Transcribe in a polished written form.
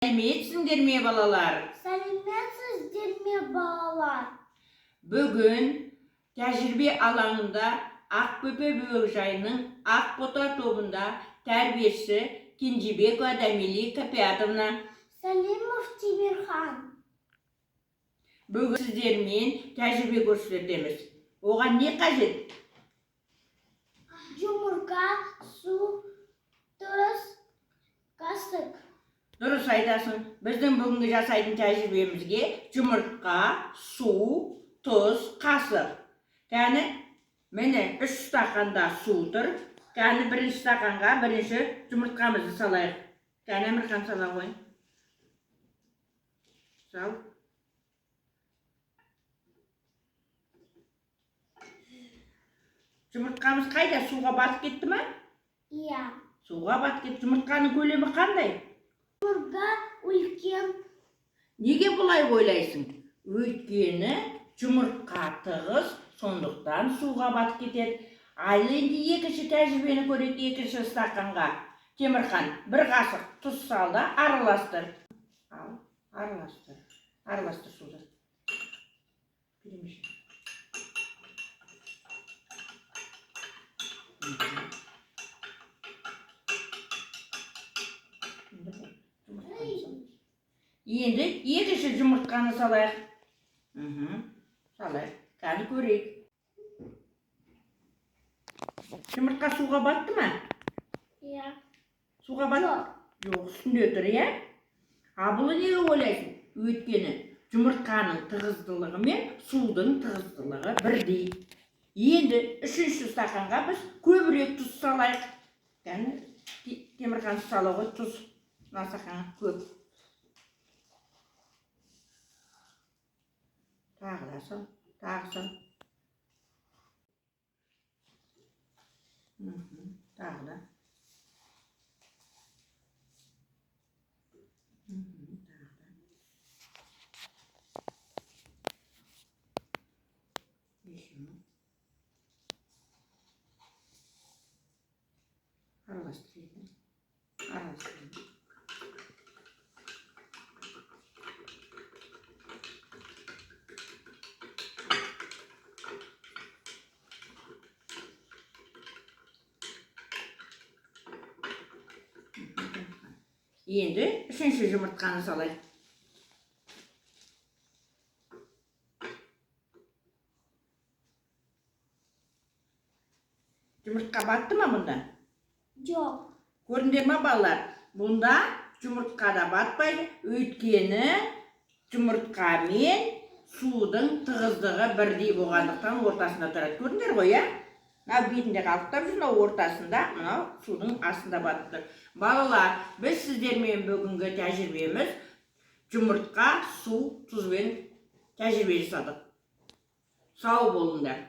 Сәлеметсіңдер ме балалар? Сәлеметсіздер ме балалар? Бүгін тәжірибе алаңында Ақбөпе бөбекжайының Ақбота тобында тәрбиеші Кенжебекова Дамили Капиатовна. Сәлемов Тимирхан. Бүгін сіздермен тәжірибе көрсетеміз. Оған не қажет? Жұмыртқа, су, тұз, қасық. Дұрыс айтасың. Біздің бүгінгі жасайтын тәжірибемізге жұмыртқа, су, тұз, қасық. Кәні, міне 3 стақанда су тұр. Кәні бірінші стақанға бірінші жұмыртқамызды салайық. Кәні Әмірхан сала қойын. Сал. Жұмыртқамыз қайда? Суға батып кетті ме? Иә. Суға батып кетті. Жұмыртқаның көлемі қандай? Жұмыртқа үлкен. Неге бұлай ойлайсың? Өйткені жұмыртқа тығыз, сондықтан суға батып кетеді. Ал енді екінші тәжірибені көрейік, екінші стақанға. Темірхан, бір қасық тұз сал да араластыр. Ал, араластыр. Араластыр суды. Перемешай. Енді екінші жұмыртқаны салайық. Салайық. Кәні көрейік. Жұмыртқа суға батты ма? Иә. Суға батты? Жоқ, үстінде тұр, иә? А бұл неге ойлайсың? Өйткені жұмыртқаның тығыздылығы мен судың тығыздылығы бірдей. Енді үшінші стақанға біз көбірек тұз салайық. Кәні Темірхан сала ғой, тұз. Мына стақанға көп. Тағы да сал, тағы сал. Тағы да. Араластырайын. Араластырайын. Енді үшінші жұмыртқаны салайық. Жұмыртқа батты ма бұнда? Жоқ. Көрдіңдер ме балалар? Бұнда жұмыртқа да батпайды, өйткені жұмыртқа мен судың тығыздығы бірдей болғандықтан ортасында тұрады. Көрдіңдер ғой, иә? Мынау бетінде қалықтап жүр, мынау ортасында, мынау судың астында батып тұр. Балалар, біз сіздермен бүгінгі тәжірибеміз жұмыртқа, су, тұзбен тәжірибе жасадық. Сау болыңдар.